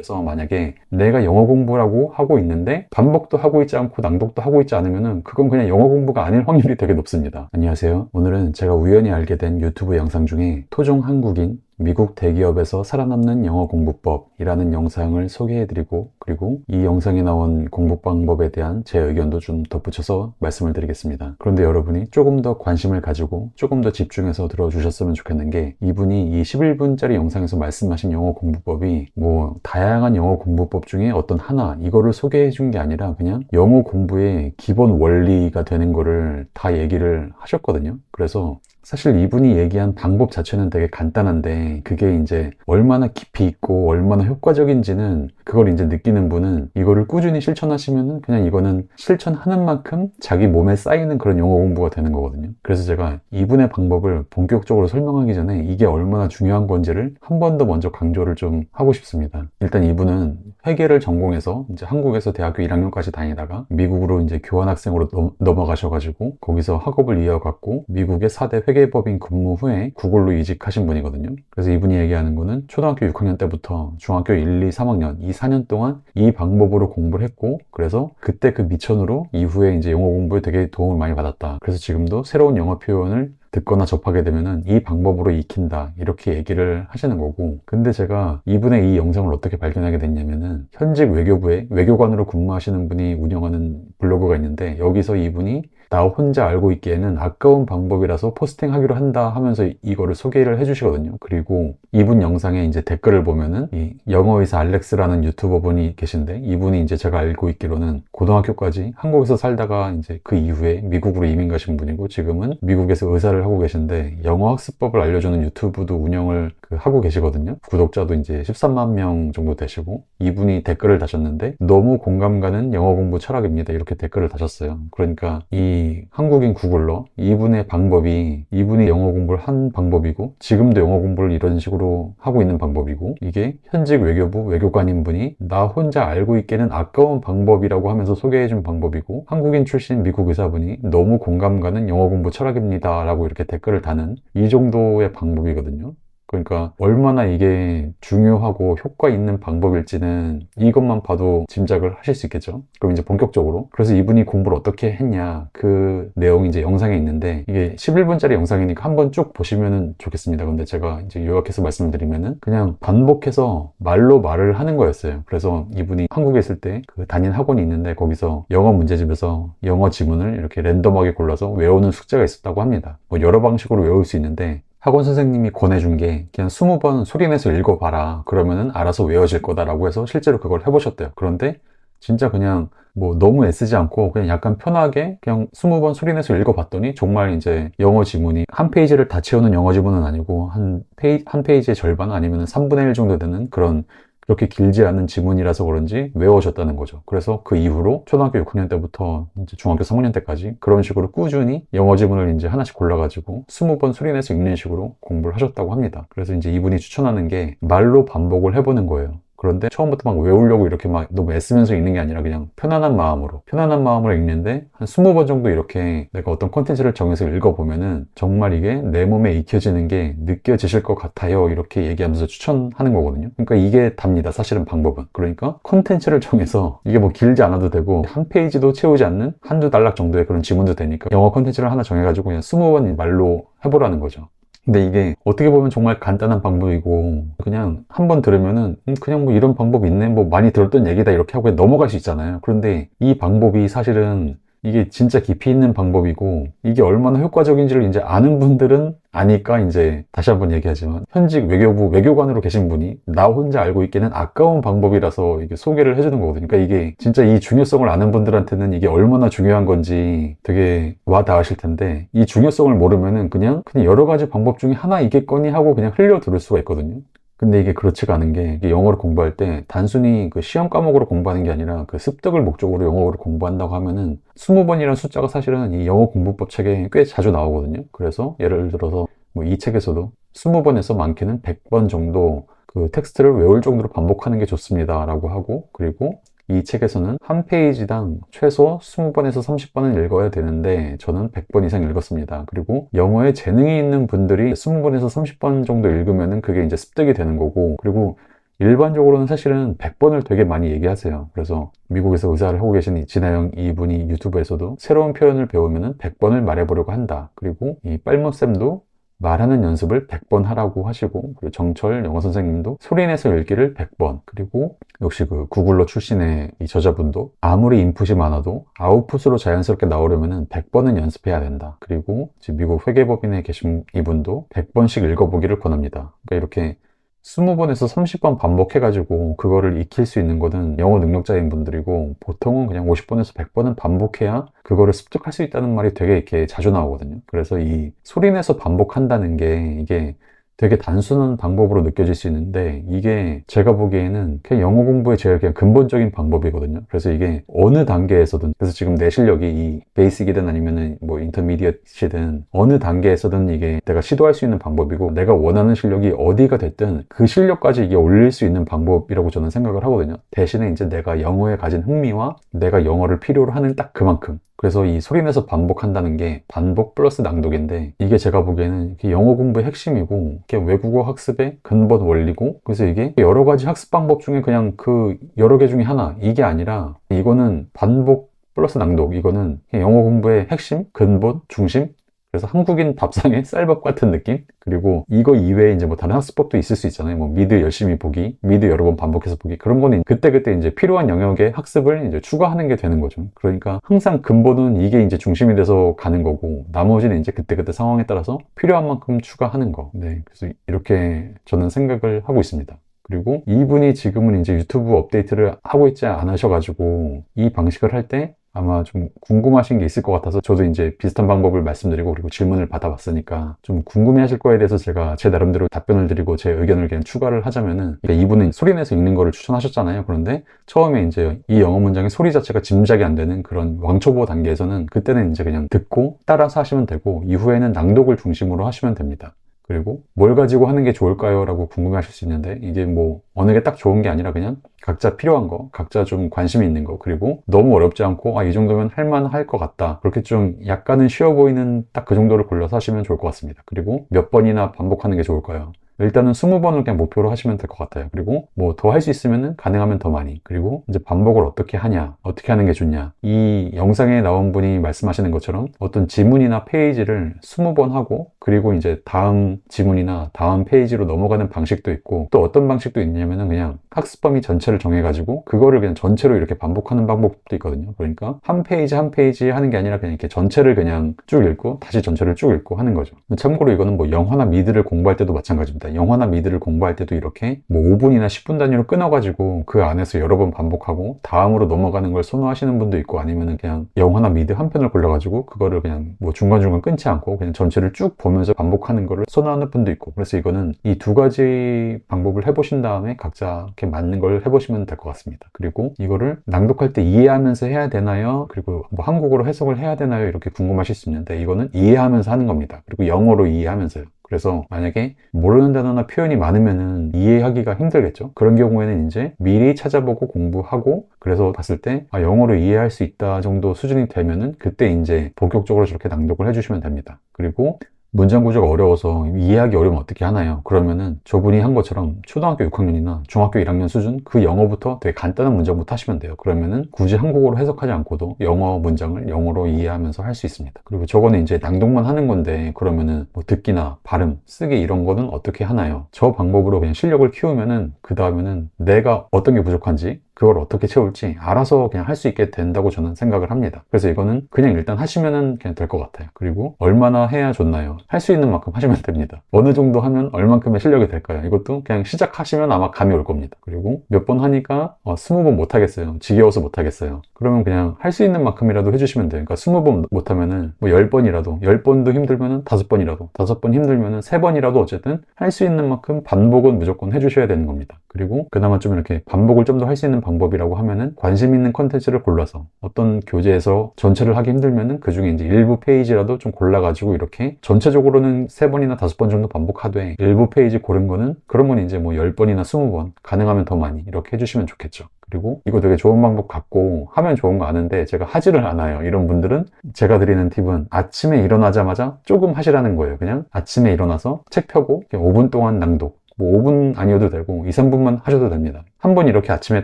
그래서 만약에 내가 영어 공부라고 하고 있는데 반복도 하고 있지 않고 낭독도 하고 있지 않으면은 그건 그냥 영어 공부가 아닐 확률이 되게 높습니다. 안녕하세요. 오늘은 제가 우연히 알게 된 유튜브 영상 중에 토종 한국인 미국 대기업에서 살아남는 영어 공부법이라는 영상을 소개해드리고, 그리고 이 영상에 나온 공부 방법에 대한 제 의견도 좀 덧붙여서 말씀을 드리겠습니다. 그런데 여러분이 조금 더 관심을 가지고 조금 더 집중해서 들어주셨으면 좋겠는 게, 이분이 이 11분짜리 영상에서 말씀하신 영어 공부법이 뭐 다양한 영어 공부법 중에 어떤 하나 이거를 소개해 준 게 아니라 그냥 영어 공부의 기본 원리가 되는 거를 다 얘기를 하셨거든요. 그래서 사실 이분이 얘기한 방법 자체는 되게 간단한데, 그게 이제 얼마나 깊이 있고 얼마나 효과적인지는 그걸 이제 느끼는 분은 이거를 꾸준히 실천하시면은 그냥 이거는 실천하는 만큼 자기 몸에 쌓이는 그런 영어 공부가 되는 거거든요. 그래서 제가 이분의 방법을 본격적으로 설명하기 전에 이게 얼마나 중요한 건지를 한 번 더 먼저 강조를 좀 하고 싶습니다. 일단 이분은 회계를 전공해서 이제 한국에서 대학교 1학년까지 다니다가 미국으로 이제 교환학생으로 넘어가셔가지고 거기서 학업을 이어갔고 미국의 4대 회계법인 근무 후에 구글로 이직하신 분이거든요. 그래서 이분이 얘기하는 거는 초등학교 6학년 때부터 중학교 1, 2, 3학년 이 4년 동안 이 방법으로 공부를 했고, 그래서 그때 그 미천으로 이후에 이제 영어 공부에 되게 도움을 많이 받았다. 그래서 지금도 새로운 영어 표현을 듣거나 접하게 되면은 이 방법으로 익힌다, 이렇게 얘기를 하시는 거고, 근데 제가 이분의 이 영상을 어떻게 발견하게 됐냐면은 현직 외교부에 외교관으로 근무하시는 분이 운영하는 블로그가 있는데, 여기서 이분이 나 혼자 알고 있기에는 아까운 방법이라서 포스팅하기로 한다 하면서 이거를 소개를 해주시거든요. 그리고 이분 영상에 이제 댓글을 보면은 이 영어의사 알렉스라는 유튜버 분이 계신데, 이분이 이제 제가 알고 있기로는 고등학교까지 한국에서 살다가 이제 그 이후에 미국으로 이민 가신 분이고, 지금은 미국에서 의사를 하고 계신데 영어 학습법을 알려주는 유튜브도 운영을 하고 계시거든요. 구독자도 이제 13만 명 정도 되시고, 이분이 댓글을 다셨는데 너무 공감 가는 영어 공부 철학입니다, 이렇게 댓글을 다셨어요. 그러니까 이 한국인 구글러 이분의 방법이 이분이 영어 공부를 한 방법이고, 지금도 영어 공부를 이런 식으로 하고 있는 방법이고, 이게 현직 외교부 외교관인 분이 나 혼자 알고 있기에는 아까운 방법이라고 하면서 소개해준 방법이고, 한국인 출신 미국 의사분이 너무 공감 가는 영어 공부 철학입니다 라고 이렇게 댓글을 다는 이 정도의 방법이거든요. 그러니까 얼마나 이게 중요하고 효과 있는 방법일지는 이것만 봐도 짐작을 하실 수 있겠죠. 그럼 이제 본격적으로, 그래서 이분이 공부를 어떻게 했냐, 그 내용이 이제 영상에 있는데, 이게 11분짜리 영상이니까 한번 쭉 보시면 좋겠습니다. 근데 제가 이제 요약해서 말씀드리면은 그냥 반복해서 말로 말을 하는 거였어요. 그래서 이분이 한국에 있을 때 그 다닌 학원이 있는데, 거기서 영어 문제집에서 영어 지문을 이렇게 랜덤하게 골라서 외우는 숙제가 있었다고 합니다. 뭐 여러 방식으로 외울 수 있는데, 학원 선생님이 권해준 게 그냥 20번 소리내서 읽어봐라, 그러면은 알아서 외워질 거다라고 해서 실제로 그걸 해보셨대요. 그런데 진짜 그냥 뭐 너무 애쓰지 않고 그냥 약간 편하게 그냥 20번 소리내서 읽어봤더니 정말 이제 영어 지문이 한 페이지를 다 채우는 영어 지문은 아니고 한 페이지의 절반 아니면 3분의 1 정도 되는 그런, 그렇게 길지 않은 지문이라서 그런지 외워졌다는 거죠. 그래서 그 이후로 초등학교 6학년 때부터 이제 중학교 3학년 때까지 그런 식으로 꾸준히 영어 지문을 이제 하나씩 골라가지고 20번 소리내서 읽는 식으로 공부를 하셨다고 합니다. 그래서 이제 이분이 추천하는 게 말로 반복을 해보는 거예요. 그런데 처음부터 막 외우려고 이렇게 막 너무 애쓰면서 읽는 게 아니라 그냥 편안한 마음으로 읽는데, 한 20번 정도 이렇게 내가 어떤 콘텐츠를 정해서 읽어보면은 정말 이게 내 몸에 익혀지는 게 느껴지실 것 같아요, 이렇게 얘기하면서 추천하는 거거든요. 그러니까 이게 답니다, 사실은 방법은. 그러니까 콘텐츠를 정해서, 이게 뭐 길지 않아도 되고 한 페이지도 채우지 않는 한두 단락 정도의 그런 지문도 되니까 영어 콘텐츠를 하나 정해가지고 그냥 20번 말로 해보라는 거죠. 근데 이게 어떻게 보면 정말 간단한 방법이고, 그냥 한번 들으면은 그냥 뭐 이런 방법이 있네, 뭐 많이 들었던 얘기다, 이렇게 하고 넘어갈 수 있잖아요. 그런데 이 방법이 사실은 이게 진짜 깊이 있는 방법이고, 이게 얼마나 효과적인지를 이제 아는 분들은 아니까, 이제 다시 한번 얘기하지만 현직 외교부 외교관으로 계신 분이 나 혼자 알고 있기는 아까운 방법이라서 이게 소개를 해주는 거거든요. 그러니까 이게 진짜 이 중요성을 아는 분들한테는 이게 얼마나 중요한 건지 되게 와 닿으실 텐데, 이 중요성을 모르면은 그냥 여러 가지 방법 중에 하나이겠거니 하고 그냥 흘려 들을 수가 있거든요. 근데 이게 그렇지가 않은 게, 이게 영어를 공부할 때 단순히 그 시험 과목으로 공부하는 게 아니라 그 습득을 목적으로 영어를 공부한다고 하면은 20번이라는 숫자가 사실은 이 영어 공부법 책에 꽤 자주 나오거든요. 그래서 예를 들어서 뭐 이 책에서도 20번에서 많게는 100번 정도 그 텍스트를 외울 정도로 반복하는 게 좋습니다 라고 하고, 그리고 이 책에서는 한 페이지당 최소 20번에서 30번은 읽어야 되는데 저는 100번 이상 읽었습니다. 그리고 영어에 재능이 있는 분들이 20번에서 30번 정도 읽으면은 그게 이제 습득이 되는 거고, 그리고 일반적으로는 사실은 100번을 되게 많이 얘기하세요. 그래서 미국에서 의사를 하고 계신 진아영 이분이 유튜브에서도 새로운 표현을 배우면 100번을 말해보려고 한다. 그리고 이 빨무쌤도 말하는 연습을 100번 하라고 하시고, 그리고 정철 영어 선생님도 소리내서 읽기를 100번, 그리고 역시 그 구글러 출신의 이 저자분도 아무리 인풋이 많아도 아웃풋으로 자연스럽게 나오려면 100번은 연습해야 된다. 그리고 지금 미국 회계법인에 계신 이분도 100번씩 읽어보기를 권합니다. 그러니까 이렇게 20번에서 30번 반복해가지고 그거를 익힐 수 있는 거는 영어 능력자인 분들이고, 보통은 그냥 50번에서 100번은 반복해야 그거를 습득할 수 있다는 말이 되게 이렇게 자주 나오거든요. 그래서 이 소리내서 반복한다는 게 이게 되게 단순한 방법으로 느껴질 수 있는데, 이게 제가 보기에는 그냥 영어 공부의 제일 그냥 근본적인 방법이거든요. 그래서 이게 어느 단계에서든, 그래서 지금 내 실력이 이 베이직이든 아니면은 뭐 인터미디엇이든 어느 단계에서든 이게 내가 시도할 수 있는 방법이고, 내가 원하는 실력이 어디가 됐든 그 실력까지 이게 올릴 수 있는 방법이라고 저는 생각을 하거든요. 대신에 이제 내가 영어에 가진 흥미와 내가 영어를 필요로 하는 딱 그만큼, 그래서 이 소리내서 반복한다는 게 반복 플러스 낭독인데, 이게 제가 보기에는 영어 공부의 핵심이고 외국어 학습의 근본 원리고, 그래서 이게 여러 가지 학습 방법 중에 그냥 그 여러 개 중에 하나, 이게 아니라 이거는 반복 플러스 낭독, 이거는 영어 공부의 핵심, 근본, 중심. 그래서 한국인 밥상의 쌀밥 같은 느낌? 그리고 이거 이외에 이제 뭐 다른 학습법도 있을 수 있잖아요. 뭐 미드 열심히 보기, 미드 여러 번 반복해서 보기. 그런 거는 그때그때 이제 필요한 영역의 학습을 이제 추가하는 게 되는 거죠. 그러니까 항상 근본은 이게 이제 중심이 돼서 가는 거고, 나머지는 이제 그때그때 상황에 따라서 필요한 만큼 추가하는 거. 네. 그래서 이렇게 저는 생각을 하고 있습니다. 그리고 이분이 지금은 이제 유튜브 업데이트를 하고 있지 않으셔가지고 이 방식을 할 때 아마 좀 궁금하신 게 있을 것 같아서 저도 이제 비슷한 방법을 말씀드리고, 그리고 질문을 받아봤으니까 좀 궁금해 하실 거에 대해서 제가 제 나름대로 답변을 드리고 제 의견을 그냥 추가를 하자면은, 그러니까 이분은 소리내서 읽는 거를 추천하셨잖아요. 그런데 처음에 이제 이 영어 문장의 소리 자체가 짐작이 안 되는 그런 왕초보 단계에서는 그때는 이제 그냥 듣고 따라서 하시면 되고, 이후에는 낭독을 중심으로 하시면 됩니다. 그리고 뭘 가지고 하는 게 좋을까요? 라고 궁금해 하실 수 있는데, 이게 뭐 어느 게 딱 좋은 게 아니라 그냥 각자 필요한 거, 각자 좀 관심이 있는 거, 그리고 너무 어렵지 않고 이 정도면 할만할 것 같다, 그렇게 좀 약간은 쉬워 보이는 딱 그 정도를 골라서 하시면 좋을 것 같습니다. 그리고 몇 번이나 반복하는 게 좋을까요? 일단은 20번을 그냥 목표로 하시면 될 것 같아요. 그리고 뭐 더 할 수 있으면은 가능하면 더 많이. 그리고 이제 반복을 어떻게 하냐, 어떻게 하는 게 좋냐. 이 영상에 나온 분이 말씀하시는 것처럼 어떤 지문이나 페이지를 20번 하고, 그리고 이제 다음 지문이나 다음 페이지로 넘어가는 방식도 있고, 또 어떤 방식도 있냐면은 그냥 학습 범위 전체를 정해가지고 그거를 그냥 전체로 이렇게 반복하는 방법도 있거든요. 그러니까 한 페이지 한 페이지 하는 게 아니라 그냥 이렇게 전체를 그냥 쭉 읽고 다시 전체를 쭉 읽고 하는 거죠. 참고로 이거는 뭐 영어나 미드를 공부할 때도 마찬가지입니다. 영어나 미드를 공부할 때도 이렇게 뭐 5분이나 10분 단위로 끊어가지고 그 안에서 여러 번 반복하고 다음으로 넘어가는 걸 선호하시는 분도 있고, 아니면은 그냥 영어나 미드 한 편을 골라가지고 그거를 그냥 뭐 중간중간 끊지 않고 그냥 전체를 쭉 보면서 반복하는 거를 선호하는 분도 있고, 그래서 이거는 이 두 가지 방법을 해보신 다음에 각자 이렇게 맞는 걸 해보시면 될 것 같습니다. 그리고 이거를 낭독할 때 이해하면서 해야 되나요? 그리고 뭐 한국어로 해석을 해야 되나요? 이렇게 궁금하실 수 있는데, 이거는 이해하면서 하는 겁니다. 그리고 영어로 이해하면서요. 그래서 만약에 모르는 단어나 표현이 많으면은 이해하기가 힘들겠죠. 그런 경우에는 이제 미리 찾아보고 공부하고, 그래서 봤을 때 영어로 이해할 수 있다 정도 수준이 되면은 그때 이제 본격적으로 저렇게 낭독을 해주시면 됩니다. 그리고 문장 구조가 어려워서 이해하기 어려우면 어떻게 하나요? 그러면은 저분이 한 것처럼 초등학교 6학년이나 중학교 1학년 수준 그 영어부터 되게 간단한 문장부터 하시면 돼요. 그러면은 굳이 한국어로 해석하지 않고도 영어 문장을 영어로 이해하면서 할 수 있습니다. 그리고 저거는 이제 낭독만 하는 건데, 그러면은 뭐 듣기나 발음, 쓰기 이런 거는 어떻게 하나요? 저 방법으로 그냥 실력을 키우면은 그 다음에는 내가 어떤 게 부족한지 그걸 어떻게 채울지 알아서 그냥 할 수 있게 된다고 저는 생각을 합니다. 그래서 이거는 그냥 일단 하시면은 그냥 될 것 같아요. 그리고 얼마나 해야 좋나요? 할 수 있는 만큼 하시면 됩니다. 어느 정도 하면 얼만큼의 실력이 될까요? 이것도 그냥 시작하시면 아마 감이 올 겁니다. 그리고 몇 번 하니까 20번 못 하겠어요, 지겨워서 못 하겠어요, 그러면 그냥 할 수 있는 만큼이라도 해주시면 돼요. 그러니까 20번 못 하면은 뭐 10번이라도, 10번도 힘들면은 5번이라도, 5번 힘들면은 3번이라도 어쨌든 할 수 있는 만큼 반복은 무조건 해주셔야 되는 겁니다. 그리고 그나마 좀 이렇게 반복을 좀 더 할 수 있는 방법이라고 하면은 관심 있는 컨텐츠를 골라서, 어떤 교재에서 전체를 하기 힘들면은 그 중에 이제 일부 페이지라도 좀 골라가지고 이렇게 전체적으로는 3번이나 5번 정도 반복하되, 일부 페이지 고른 거는 그런 건 이제 뭐 10번이나 20번, 가능하면 더 많이 이렇게 해주시면 좋겠죠. 그리고 이거 되게 좋은 방법 같고 하면 좋은 거 아는데 제가 하지를 않아요, 이런 분들은 제가 드리는 팁은 아침에 일어나자마자 조금 하시라는 거예요. 그냥 아침에 일어나서 책 펴고 5분 동안 낭독, 뭐 5분 아니어도 되고 2, 3분만 하셔도 됩니다. 한 번 이렇게 아침에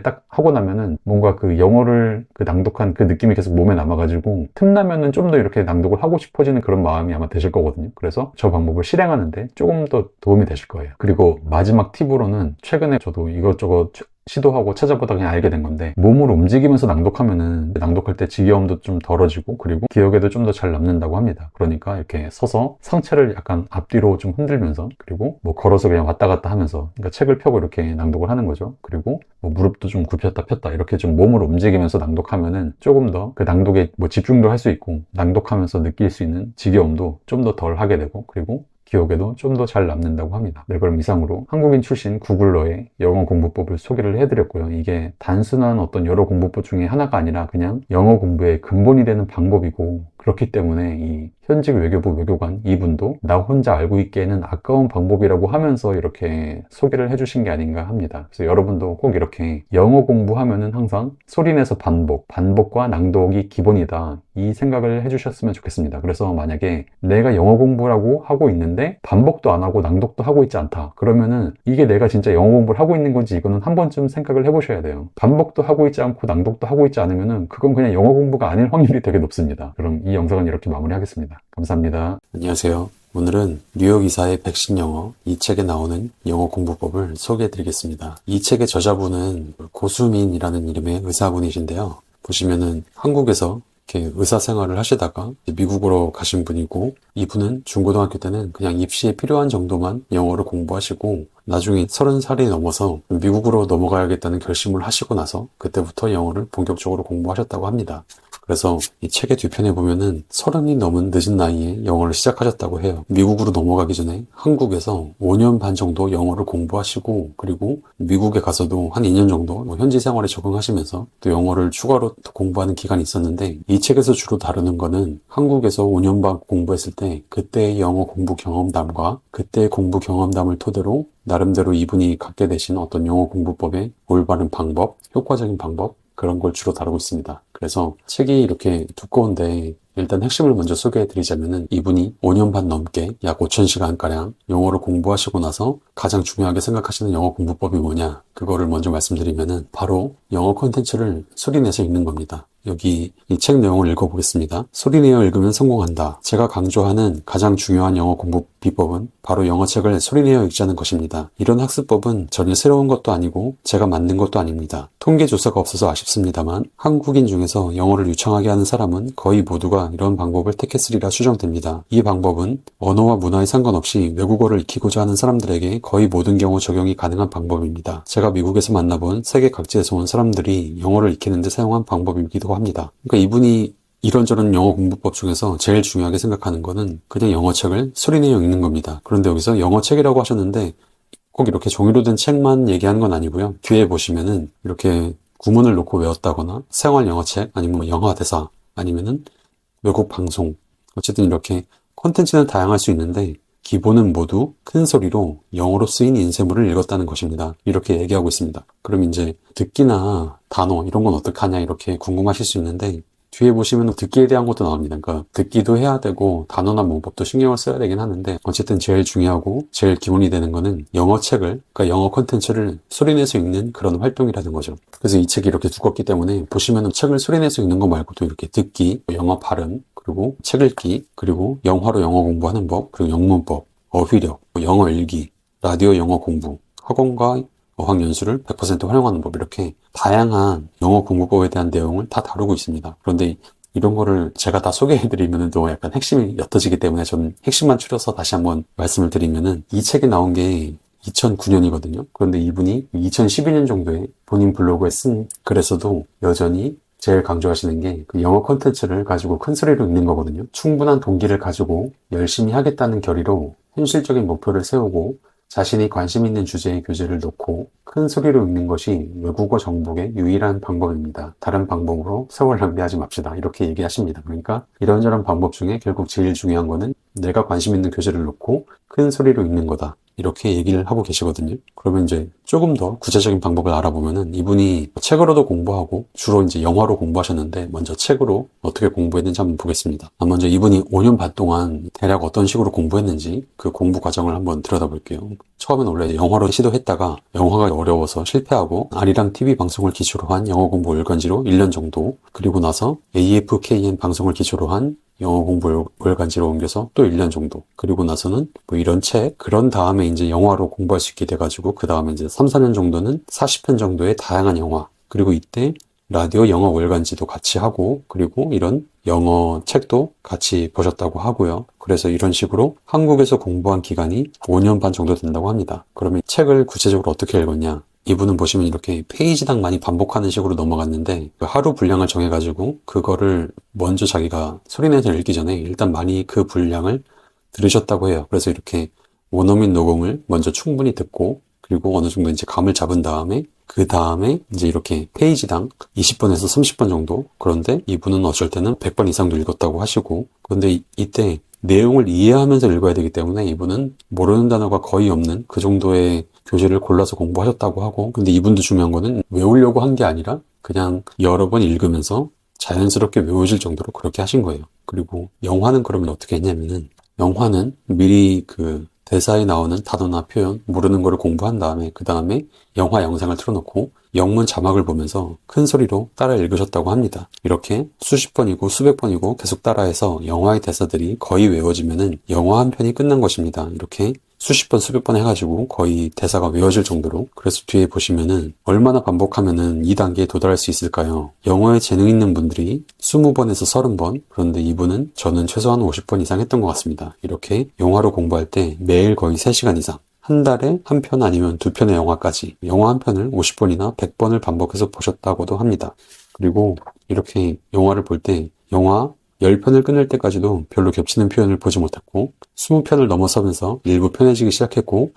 딱 하고 나면은 뭔가 그 영어를 그 낭독한 그 느낌이 계속 몸에 남아가지고 틈나면은 좀 더 이렇게 낭독을 하고 싶어지는 그런 마음이 아마 드실 거거든요. 그래서 저 방법을 실행하는데 조금 더 도움이 되실 거예요. 그리고 마지막 팁으로는 최근에 저도 이것저것 시도하고 찾아보다 그냥 알게 된 건데, 몸을 움직이면서 낭독하면은 낭독할 때 지겨움도 좀 덜어지고 그리고 기억에도 좀 더 잘 남는다고 합니다. 그러니까 이렇게 서서 상체를 약간 앞뒤로 좀 흔들면서, 그리고 뭐 걸어서 그냥 왔다 갔다 하면서, 그러니까 책을 펴고 이렇게 낭독을 하는 거죠. 그리고 뭐 무릎도 좀 굽혔다 폈다 이렇게 좀 몸을 움직이면서 낭독하면은 조금 더 그 낭독에 뭐 집중도 할 수 있고, 낭독하면서 느낄 수 있는 지겨움도 좀 더 덜 하게 되고, 그리고 기억에도 좀 더 잘 남는다고 합니다. 네, 그럼 이상으로 한국인 출신 구글러의 영어 공부법을 소개를 해드렸고요. 이게 단순한 어떤 여러 공부법 중에 하나가 아니라 그냥 영어 공부의 근본이 되는 방법이고, 그렇기 때문에 이 현직 외교부 외교관 이분도 나 혼자 알고 있기에는 아까운 방법이라고 하면서 이렇게 소개를 해주신 게 아닌가 합니다. 그래서 여러분도 꼭 이렇게 영어 공부하면은 항상 소리내서 반복과 낭독이 기본이다, 이 생각을 해주셨으면 좋겠습니다. 그래서 만약에 내가 영어 공부라고 하고 있는데 반복도 안 하고 낭독도 하고 있지 않다, 그러면은 이게 내가 진짜 영어 공부를 하고 있는 건지 이거는 한 번쯤 생각을 해보셔야 돼요. 반복도 하고 있지 않고 낭독도 하고 있지 않으면은 그건 그냥 영어 공부가 아닐 확률이 되게 높습니다. 그럼 이 영상은 이렇게 마무리하겠습니다. 감사합니다. 안녕하세요. 오늘은 뉴욕 이사의 백신 영어, 이 책에 나오는 영어 공부법을 소개해 드리겠습니다. 이 책의 저자분은 고수민이라는 이름의 의사분이신데요. 보시면은 한국에서 이렇게 의사 생활을 하시다가 미국으로 가신 분이고, 이분은 중고등학교 때는 그냥 입시에 필요한 정도만 영어를 공부하시고, 나중에 30살이 넘어서 미국으로 넘어가야겠다는 결심을 하시고 나서 그때부터 영어를 본격적으로 공부하셨다고 합니다. 그래서 이 책의 뒤편에 보면은 30이 넘은 늦은 나이에 영어를 시작하셨다고 해요. 미국으로 넘어가기 전에 한국에서 5년 반 정도 영어를 공부하시고, 그리고 미국에 가서도 한 2년 정도 현지 생활에 적응하시면서 또 영어를 추가로 공부하는 기간이 있었는데, 이 책에서 주로 다루는 거는 한국에서 5년 반 공부했을 때 그때의 영어 공부 경험담과 그때의 공부 경험담을 토대로 나름대로 이분이 갖게 되신 어떤 영어 공부법의 올바른 방법, 효과적인 방법, 그런 걸 주로 다루고 있습니다. 그래서 책이 이렇게 두꺼운데 일단 핵심을 먼저 소개해 드리자면은, 이분이 5년 반 넘게 약 5,000시간가량 영어를 공부하시고 나서 가장 중요하게 생각하시는 영어 공부법이 뭐냐, 그거를 먼저 말씀드리면은 바로 영어 콘텐츠를 소리내서 읽는 겁니다. 여기 이 책 내용을 읽어보겠습니다. 소리내어 읽으면 성공한다. 제가 강조하는 가장 중요한 영어 공부 비법은 바로 영어책을 소리내어 읽자는 것입니다. 이런 학습법은 전혀 새로운 것도 아니고 제가 만든 것도 아닙니다. 통계조사가 없어서 아쉽습니다만 한국인 중에서 영어를 유창하게 하는 사람은 거의 모두가 이런 방법을 택했으리라 추정됩니다. 이 방법은 언어와 문화에 상관없이 외국어를 익히고자 하는 사람들에게 거의 모든 경우 적용이 가능한 방법입니다. 제가 미국에서 만나본 세계 각지에서 온 사람들이 영어를 익히는 데 사용한 방법이기도 합니다. 그러니까 이분이 이런저런 영어 공부법 중에서 제일 중요하게 생각하는 거는 그냥 영어책을 소리내어 읽는 겁니다. 그런데 여기서 영어책이라고 하셨는데 꼭 이렇게 종이로 된 책만 얘기하는 건 아니고요. 뒤에 보시면은 이렇게 구문을 놓고 외웠다거나 생활 영어책, 아니면 뭐 영화 대사, 아니면은 외국 방송, 어쨌든 이렇게 콘텐츠는 다양할 수 있는데 기본은 모두 큰 소리로 영어로 쓰인 인쇄물을 읽었다는 것입니다. 이렇게 얘기하고 있습니다. 그럼 이제 듣기나 단어 이런 건 어떡하냐 이렇게 궁금하실 수 있는데, 뒤에 보시면 듣기에 대한 것도 나옵니다. 그러니까 듣기도 해야 되고 단어나 문법도 신경을 써야 되긴 하는데, 어쨌든 제일 중요하고 제일 기본이 되는 거는 영어책을, 그러니까 영어 콘텐츠를 소리내서 읽는 그런 활동이라는 거죠. 그래서 이 책이 이렇게 두껍기 때문에 보시면은 책을 소리내서 읽는 거 말고도 이렇게 듣기, 영어 발음, 그리고 책 읽기, 그리고 영화로 영어 공부하는 법, 그리고 영문법, 어휘력, 영어 일기, 라디오 영어 공부, 학원과 어학연수를 100% 활용하는 법, 이렇게 다양한 영어 공부법에 대한 내용을 다 다루고 있습니다. 그런데 이런 거를 제가 다 소개해드리면 또 약간 핵심이 옅어지기 때문에 저는 핵심만 추려서 다시 한번 말씀을 드리면은, 이 책이 나온 게 2009년이거든요. 그런데 이분이 2012년 정도에 본인 블로그에 쓴 글에서도 여전히 제일 강조하시는 게 그 영어 콘텐츠를 가지고 큰 소리로 읽는 거거든요. 충분한 동기를 가지고 열심히 하겠다는 결의로 현실적인 목표를 세우고 자신이 관심 있는 주제의 교재를 놓고 큰 소리로 읽는 것이 외국어 정복의 유일한 방법입니다. 다른 방법으로 세월 낭비하지 맙시다. 이렇게 얘기하십니다. 그러니까 이런저런 방법 중에 결국 제일 중요한 거는 내가 관심 있는 교재를 놓고 큰 소리로 읽는 거다. 이렇게 얘기를 하고 계시거든요. 그러면 이제 조금 더 구체적인 방법을 알아보면은 이분이 책으로도 공부하고 주로 이제 영화로 공부하셨는데 먼저 책으로 어떻게 공부했는지 한번 보겠습니다. 먼저 이분이 5년 반 동안 대략 어떤 식으로 공부했는지 그 공부 과정을 한번 들여다볼게요. 처음엔 원래 영화로 시도했다가 영화가 어려워서 실패하고 아리랑 TV 방송을 기초로 한 영어 공부 월간지로 1년 정도, 그리고 나서 AFKN 방송을 기초로 한 영어 공부 월간지로 옮겨서 또 1년 정도, 그리고 나서는 뭐 이런 책, 그런 다음에 이제 영화로 공부할 수 있게 돼가지고 그 다음에 이제 3, 4년 정도는 40편 정도의 다양한 영화, 그리고 이때 라디오 영어 월간지도 같이 하고, 그리고 이런 영어 책도 같이 보셨다고 하고요. 그래서 이런 식으로 한국에서 공부한 기간이 5년 반 정도 된다고 합니다. 그러면 책을 구체적으로 어떻게 읽었냐? 이분은 보시면 이렇게 페이지당 많이 반복하는 식으로 넘어갔는데 하루 분량을 정해가지고 그거를 먼저 자기가 소리내서 읽기 전에 일단 많이 그 분량을 들으셨다고 해요. 그래서 이렇게 원어민 녹음을 먼저 충분히 듣고, 그리고 어느 정도 이제 감을 잡은 다음에 그 다음에 이제 이렇게 페이지당 20번에서 30번 정도, 그런데 이분은 어쩔 때는 100번 이상도 읽었다고 하시고, 그런데 이때 내용을 이해하면서 읽어야 되기 때문에 이분은 모르는 단어가 거의 없는 그 정도의 교재를 골라서 공부하셨다고 하고, 근데 이분도 중요한 거는 외우려고 한 게 아니라 그냥 여러 번 읽으면서 자연스럽게 외워질 정도로 그렇게 하신 거예요. 그리고 영화는 그러면 어떻게 했냐면은, 영화는 미리 그 대사에 나오는 단어나 표현 모르는 거를 공부한 다음에 그 다음에 영화 영상을 틀어놓고 영문 자막을 보면서 큰 소리로 따라 읽으셨다고 합니다. 이렇게 수십 번이고 수백 번이고 계속 따라해서 영화의 대사들이 거의 외워지면은 영화 한 편이 끝난 것입니다. 이렇게 수십 번, 수백 번 해가지고 거의 대사가 외워질 정도로. 그래서 뒤에 보시면은 얼마나 반복하면은 이 단계에 도달할 수 있을까요? 영어에 재능 있는 분들이 20번에서 30번, 그런데 이분은 저는 최소한 50번 이상 했던 것 같습니다. 이렇게 영화로 공부할 때 매일 거의 3시간 이상, 한 달에 한 편 아니면 2편의 영화까지, 영화 한 편을 50번이나 100번을 반복해서 보셨다고도 합니다. 그리고 이렇게 영화를 볼 때 영화 10편을 끝낼 때까지도 별로 겹치는 표현을 보지 못했고, 20편을 넘어서면서 일부 편해지기 시작했고,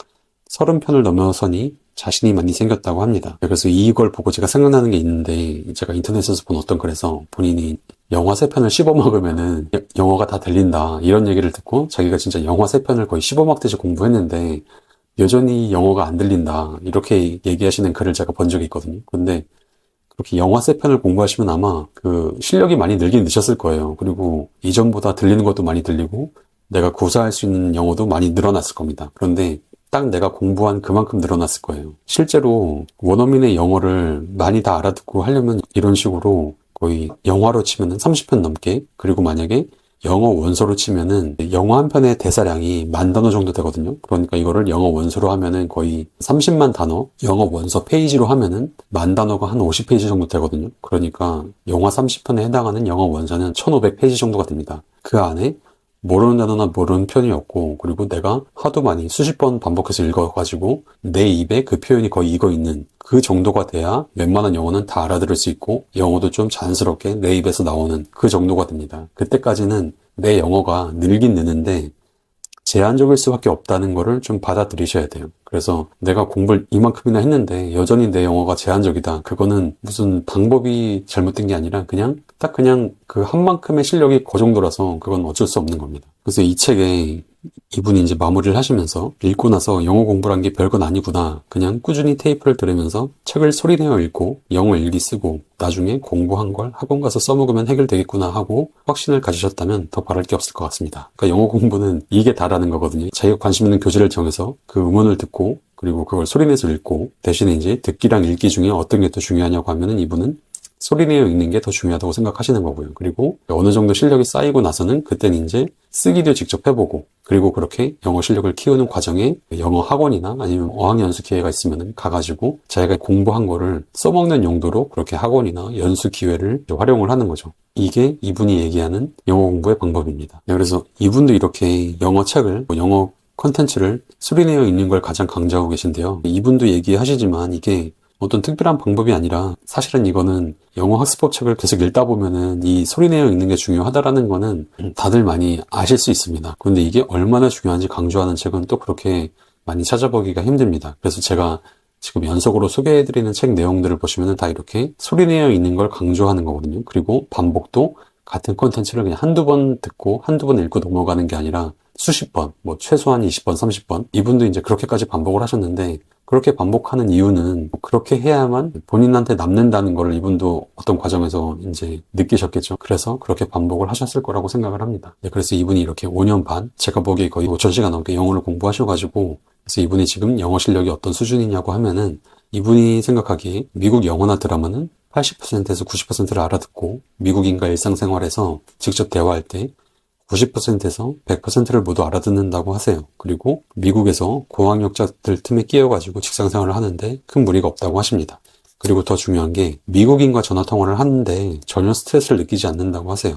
30편을 넘어서니 자신이 많이 생겼다고 합니다. 그래서 이걸 보고 제가 생각나는 게 있는데, 제가 인터넷에서 본 어떤 글에서 본인이 영화 3편을 씹어먹으면은 영어가 다 들린다, 이런 얘기를 듣고 자기가 진짜 영화 3편을 거의 씹어먹듯이 공부했는데 여전히 영어가 안 들린다, 이렇게 얘기하시는 글을 제가 본 적이 있거든요. 근데 그렇게 영화 3편을 공부하시면 아마 그 실력이 많이 늘긴 늦었을 거예요. 그리고 이전보다 들리는 것도 많이 들리고 내가 구사할 수 있는 영어도 많이 늘어났을 겁니다. 그런데 딱 내가 공부한 그만큼 늘어났을 거예요. 실제로 원어민의 영어를 많이 다 알아듣고 하려면 이런 식으로 거의 영화로 치면은 30편 넘게, 그리고 만약에 영어 원서로 치면은 영어 한 편의 대사량이 10,000단어 정도 되거든요. 그러니까 이거를 영어 원서로 하면은 거의 30만 단어, 영어 원서 페이지로 하면은 10,000단어가 한 50페이지 정도 되거든요. 그러니까 영화 30편에 해당하는 영어 원서는 1,500페이지 정도가 됩니다. 그 안에 모르는 단어나 모르는 표현이 없고, 그리고 내가 하도 많이 수십 번 반복해서 읽어가지고 내 입에 그 표현이 거의 익어 있는 그 정도가 돼야 웬만한 영어는 다 알아들을 수 있고 영어도 좀 자연스럽게 내 입에서 나오는 그 정도가 됩니다. 그때까지는 내 영어가 늘긴 느는데 제한적일 수밖에 없다는 거를 좀 받아들이셔야 돼요. 그래서 내가 공부를 이만큼이나 했는데 여전히 내 영어가 제한적이다, 그거는 무슨 방법이 잘못된 게 아니라 그냥 그 한 만큼의 실력이 그 정도라서 그건 어쩔 수 없는 겁니다. 그래서 이 책에 이분이 이제 마무리를 하시면서 읽고 나서 영어 공부란 게 별건 아니구나, 그냥 꾸준히 테이프를 들으면서 책을 소리내어 읽고 영어 일기 쓰고 나중에 공부한 걸 학원 가서 써먹으면 해결되겠구나 하고 확신을 가지셨다면 더 바랄 게 없을 것 같습니다. 그러니까 영어 공부는 이게 다라는 거거든요. 자기가 관심 있는 교재를 정해서 그 음원을 듣고 그리고 그걸 소리내서 읽고, 대신에 이제 듣기랑 읽기 중에 어떤 게 더 중요하냐고 하면은 이분은 소리내어 읽는 게 더 중요하다고 생각하시는 거고요. 그리고 어느 정도 실력이 쌓이고 나서는 그때는 이제 쓰기도 직접 해보고, 그리고 그렇게 영어 실력을 키우는 과정에 영어 학원이나 아니면 어학연수 기회가 있으면 가가지고 자기가 공부한 거를 써먹는 용도로 그렇게 학원이나 연수 기회를 활용을 하는 거죠. 이게 이분이 얘기하는 영어 공부의 방법입니다. 그래서 이분도 이렇게 영어 책을, 영어 컨텐츠를 소리내어 읽는 걸 가장 강조하고 계신데요. 이분도 얘기하시지만 이게 어떤 특별한 방법이 아니라 사실은 이거는 영어 학습법 책을 계속 읽다 보면은 이 소리내어 읽는 게 중요하다라는 거는 다들 많이 아실 수 있습니다. 그런데 이게 얼마나 중요한지 강조하는 책은 또 그렇게 많이 찾아보기가 힘듭니다. 그래서 제가 지금 연속으로 소개해드리는 책 내용들을 보시면은 다 이렇게 소리내어 읽는 걸 강조하는 거거든요. 그리고 반복도 같은 콘텐츠를 그냥 한두 번 듣고 한두 번 읽고 넘어가는 게 아니라 수십 번, 뭐 최소한 20번, 30번. 이분도 이제 그렇게까지 반복을 하셨는데, 그렇게 반복하는 이유는 그렇게 해야만 본인한테 남는다는 걸 이분도 어떤 과정에서 이제 느끼셨겠죠. 그래서 그렇게 반복을 하셨을 거라고 생각을 합니다. 네, 그래서 이분이 이렇게 5년 반, 제가 보기에 거의 5,000시간 넘게 영어를 공부하셔가지고, 그래서 이분이 지금 영어 실력이 어떤 수준이냐고 하면은, 이분이 생각하기에 미국 영어나 드라마는 80%에서 90%를 알아듣고, 미국인과 일상생활에서 직접 대화할 때 90%에서 100%를 모두 알아듣는다고 하세요. 그리고 미국에서 고학력자들 틈에 끼어가지고 직장생활을 하는데 큰 무리가 없다고 하십니다. 그리고 더 중요한 게 미국인과 전화통화를 하는데 전혀 스트레스를 느끼지 않는다고 하세요.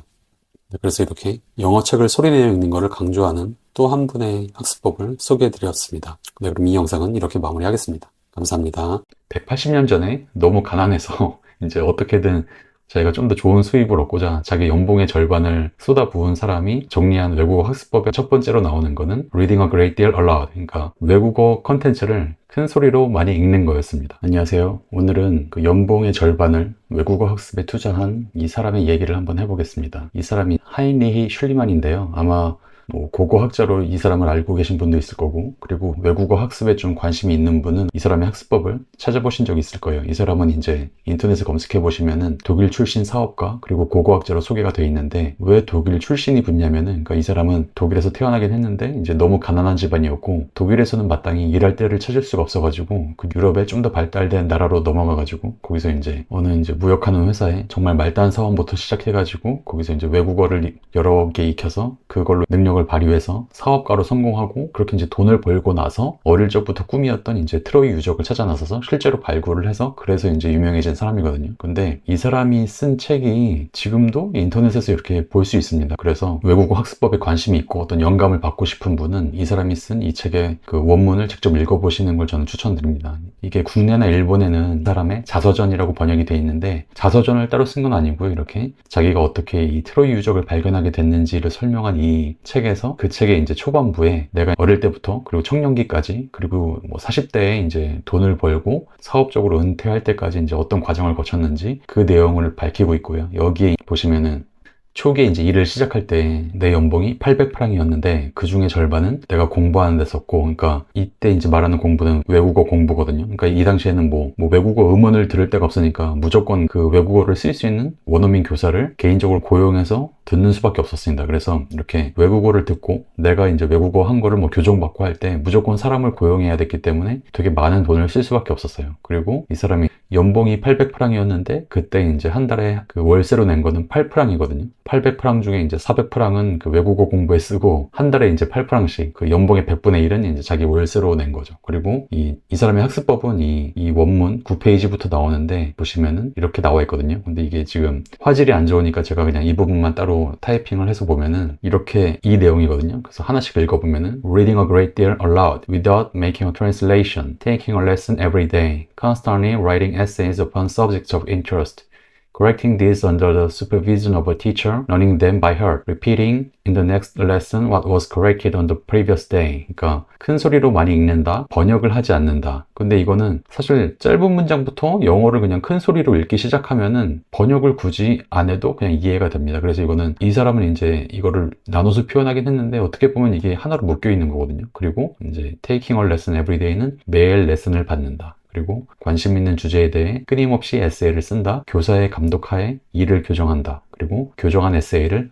그래서 이렇게 영어책을 소리내어 읽는 것을 강조하는 또 한 분의 학습법을 소개해드렸습니다. 네, 그럼 이 영상은 이렇게 마무리하겠습니다. 감사합니다. 180년 전에 너무 가난해서 이제 어떻게든 자기가 좀 더 좋은 수입을 얻고자 자기 연봉의 절반을 쏟아부은 사람이 정리한 외국어 학습법의 첫 번째로 나오는 거는 Reading a Great Deal Aloud, 그러니까 외국어 컨텐츠를 큰 소리로 많이 읽는 거였습니다. 안녕하세요. 오늘은 그 연봉의 절반을 외국어 학습에 투자한 이 사람의 얘기를 한번 해보겠습니다. 이 사람이 하인리히 슐리만인데요. 아마 뭐 고고학자로 이 사람을 알고 계신 분도 있을 거고, 그리고 외국어 학습에 좀 관심이 있는 분은 이 사람의 학습법을 찾아보신 적이 있을 거예요. 이 사람은 이제 인터넷에 검색해 보시면은 독일 출신 사업가 그리고 고고학자로 소개가 돼 있는데, 왜 독일 출신이 붙냐면은, 그러니까 이 사람은 독일에서 태어나긴 했는데 이제 너무 가난한 집안이었고, 독일에서는 마땅히 일할 때를 찾을 수가 없어가지고 그 유럽에 좀 더 발달된 나라로 넘어가가지고 거기서 이제 어느 이제 무역하는 회사에 정말 말단 사원부터 시작해가지고 거기서 이제 외국어를 여러 개 익혀서 그걸로 능력을 발휘해서 사업가로 성공하고, 그렇게 이제 돈을 벌고 나서 어릴 적부터 꿈이었던 이제 트로이 유적을 찾아 나서서 실제로 발굴을 해서 그래서 이제 유명해진 사람이거든요. 근데 이 사람이 쓴 책이 지금도 인터넷에서 이렇게 볼 수 있습니다. 그래서 외국어 학습법에 관심이 있고 어떤 영감을 받고 싶은 분은 이 사람이 쓴 이 책의 그 원문을 직접 읽어보시는 걸 저는 추천드립니다. 이게 국내나 일본에는 이 사람의 자서전이라고 번역이 돼 있는데, 자서전을 따로 쓴 건 아니고요. 이렇게 자기가 어떻게 이 트로이 유적을 발견하게 됐는지를 설명한 이 책에서, 그 책의 이제 초반부에 내가 어릴 때부터 그리고 청년기까지 그리고 뭐 40대에 이제 돈을 벌고 사업적으로 은퇴할 때까지 이제 어떤 과정을 거쳤는지 그 내용을 밝히고 있고요. 여기에 보시면은 초기에 이제 일을 시작할 때 내 연봉이 800프랑이었는데 그 중에 절반은 내가 공부하는 데 썼고, 그러니까 이때 이제 말하는 공부는 외국어 공부거든요. 그러니까 이 당시에는 뭐 외국어 음원을 들을 데가 없으니까 무조건 그 외국어를 쓸 수 있는 원어민 교사를 개인적으로 고용해서 듣는 수밖에 없었습니다. 그래서 이렇게 외국어를 듣고 내가 이제 외국어 한 거를 뭐 교정받고 할 때 무조건 사람을 고용해야 됐기 때문에 되게 많은 돈을 쓸 수밖에 없었어요. 그리고 이 사람이 연봉이 800프랑이었는데 그때 이제 한 달에 그 월세로 낸 거는 8프랑이거든요. 800프랑 중에 이제 400프랑은 그 외국어 공부에 쓰고 한 달에 이제 8프랑씩, 그 연봉의 100분의 1은 이제 자기 월세로 낸 거죠. 그리고 이 사람의 학습법은 이 원문 9페이지부터 나오는데 보시면은 이렇게 나와 있거든요. 근데 이게 지금 화질이 안 좋으니까 제가 그냥 이 부분만 따로 타이핑을 해서 보면은 이렇게 이 내용이거든요. 그래서 하나씩 읽어보면은 Reading a great deal aloud without making a translation, taking a lesson every day, constantly writing essays upon subjects of interest, correcting these under the supervision of a teacher, learning them by heart, repeating in the next lesson what was corrected on the previous day. 그러니까 큰 소리로 많이 읽는다, 번역을 하지 않는다. 근데 이거는 사실 짧은 문장부터 영어를 그냥 큰 소리로 읽기 시작하면은 번역을 굳이 안 해도 그냥 이해가 됩니다. 그래서 이거는 이 사람은 이제 이거를 나눠서 표현하긴 했는데 어떻게 보면 이게 하나로 묶여 있는 거거든요. 그리고 이제 taking a lesson every day는 매일 레슨을 받는다. 그리고 관심 있는 주제에 대해 끊임없이 에세이를 쓴다. 교사의 감독하에 일을 교정한다. 그리고 교정한 에세이를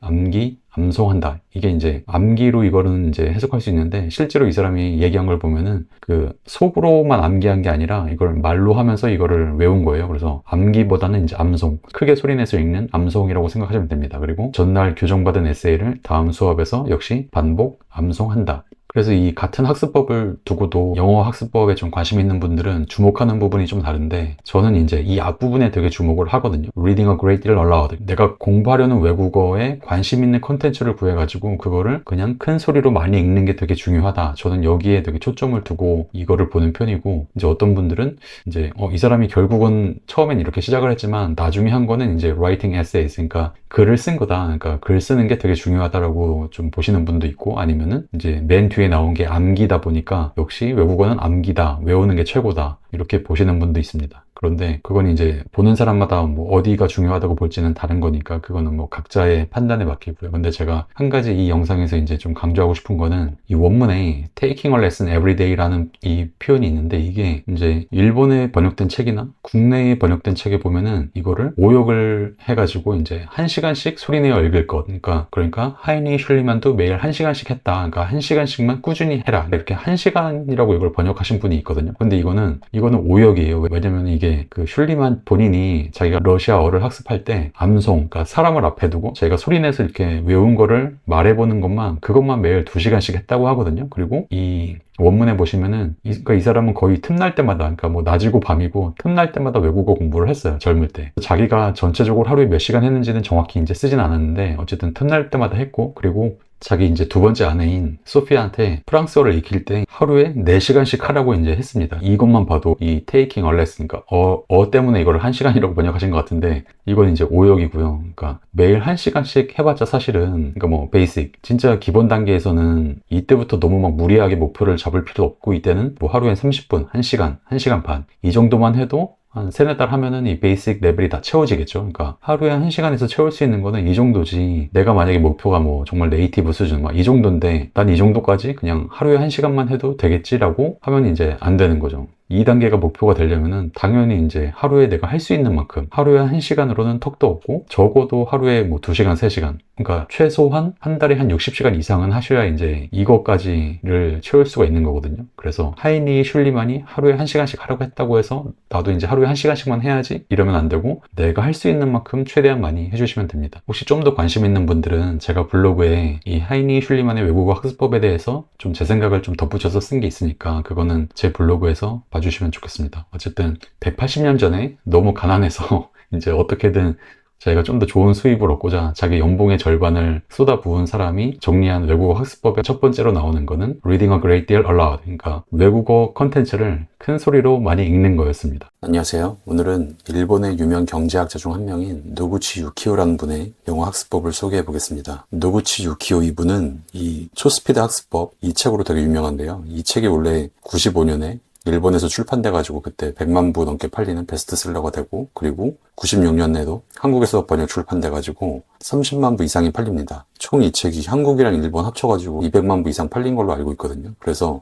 암송한다. 이게 이제 암기로 이거는 이제 해석할 수 있는데, 실제로 이 사람이 얘기한 걸 보면은 그 속으로만 암기한 게 아니라 이걸 말로 하면서 이거를 외운 거예요. 그래서 암기보다는 이제 암송, 크게 소리내서 읽는 암송이라고 생각하시면 됩니다. 그리고 전날 교정받은 에세이를 다음 수업에서 역시 반복 암송한다. 그래서 이 같은 학습법을 두고도 영어 학습법에 좀 관심 있는 분들은 주목하는 부분이 좀 다른데, 저는 이제 이 앞부분에 되게 주목을 하거든요. Reading a great deal aloud. 내가 공부하려는 외국어에 관심 있는 컨텐츠를 구해가지고 그거를 그냥 큰 소리로 많이 읽는 게 되게 중요하다. 저는 여기에 되게 초점을 두고 이거를 보는 편이고, 이제 어떤 분들은 이제 이 사람이 결국은 처음엔 이렇게 시작을 했지만 나중에 한 거는 이제 writing essays, 그러니까 글을 쓴 거다. 그러니까 글 쓰는 게 되게 중요하다라고 좀 보시는 분도 있고, 아니면은 이제 맨 뒤에 나온 게 암기다 보니까 역시 외국어는 암기다, 외우는 게 최고다, 이렇게 보시는 분도 있습니다. 그런데 그건 이제 보는 사람마다 뭐 어디가 중요하다고 볼지는 다른 거니까 그거는 뭐 각자의 판단에 맡기고요. 근데 제가 한 가지 이 영상에서 이제 좀 강조하고 싶은 거는 이 원문에 taking a lesson every day라는 이 표현이 있는데 이게 이제 일본에 번역된 책이나 국내에 번역된 책에 보면은 이거를 오역을 해가지고 이제 1시간씩 소리내어 읽을 것. 그러니까 하이니 슐리만도 매일 1시간씩 했다. 그러니까 1시간씩만 꾸준히 해라. 이렇게 1시간이라고 이걸 번역하신 분이 있거든요. 근데 이거는 오역이에요. 왜냐면 이게 그 슐리만 본인이 자기가 러시아어를 학습할 때 암송, 그러니까 사람을 앞에 두고 자기가 소리내서 이렇게 외운 거를 말해보는 그것만 매일 2시간씩 했다고 하거든요. 그리고 이 원문에 보시면은 그러니까 이 사람은 거의 틈날 때마다, 그러니까 뭐 낮이고 밤이고 틈날 때마다 외국어 공부를 했어요. 젊을 때. 자기가 전체적으로 하루에 몇 시간 했는지는 정확히 이제 쓰진 않았는데 어쨌든 틈날 때마다 했고, 그리고 자기 이제 두 번째 아내인 소피아한테 프랑스어를 익힐 때 하루에 4시간씩 하라고 이제 했습니다. 이것만 봐도 이 taking a lesson, 그러니까 때문에 이거를 1시간이라고 번역하신 것 같은데 이건 이제 오역이고요. 그러니까 매일 1시간씩 해봤자 사실은, 그러니까 뭐 베이직, 진짜 기본 단계에서는 이때부터 너무 막 무리하게 목표를 잡을 필요 없고, 이때는 뭐 하루에 30분, 1시간, 1시간 반 이 정도만 해도 한 3-4달 하면은 이 베이직 레벨이 다 채워지겠죠. 그러니까 하루에 1시간에서 채울 수 있는 거는 이 정도지. 내가 만약에 목표가 뭐 정말 네이티브 수준 막 이 정도인데 난 이 정도까지 그냥 하루에 1시간만 해도 되겠지라고 하면 이제 안 되는 거죠. 2단계가 목표가 되려면은 당연히 이제 하루에 내가 할 수 있는 만큼, 하루에 1시간으로는 턱도 없고 적어도 하루에 뭐 2시간, 3시간, 그러니까 최소한 한 달에 한 60시간 이상은 하셔야 이제 이것까지를 채울 수가 있는 거거든요. 그래서 하이니 슐리만이 하루에 1시간씩 하라고 했다고 해서 나도 이제 하루에 1시간씩만 해야지 이러면 안 되고, 내가 할 수 있는 만큼 최대한 많이 해주시면 됩니다. 혹시 좀 더 관심 있는 분들은 제가 블로그에 이 하이니 슐리만의 외국어 학습법에 대해서 좀 제 생각을 좀 덧붙여서 쓴 게 있으니까 그거는 제 블로그에서 봐주시면 좋겠습니다. 어쨌든 180년 전에 너무 가난해서 이제 어떻게든 자기가 좀 더 좋은 수입을 얻고자 자기 연봉의 절반을 쏟아부은 사람이 정리한 외국어 학습법의 첫 번째로 나오는 거는 Reading a Great Deal Aloud, 그러니까 외국어 컨텐츠를 큰 소리로 많이 읽는 거였습니다. 안녕하세요. 오늘은 일본의 유명 경제학자 중 한 명인 노구치 유키오라는 분의 영어 학습법을 소개해 보겠습니다. 노구치 유키오 이분은 이 초스피드 학습법, 이 책으로 되게 유명한데요. 이 책이 원래 95년에 일본에서 출판돼가지고 그때 100만 부 넘게 팔리는 베스트셀러가 되고, 그리고 96년에도 한국에서 번역 출판돼가지고 30만 부 이상이 팔립니다. 총 이 책이 한국이랑 일본 합쳐가지고 200만 부 이상 팔린 걸로 알고 있거든요. 그래서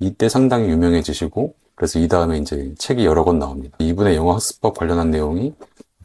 이때 상당히 유명해지시고, 그래서 이 다음에 이제 책이 여러 권 나옵니다. 이분의 영어 학습법 관련한 내용이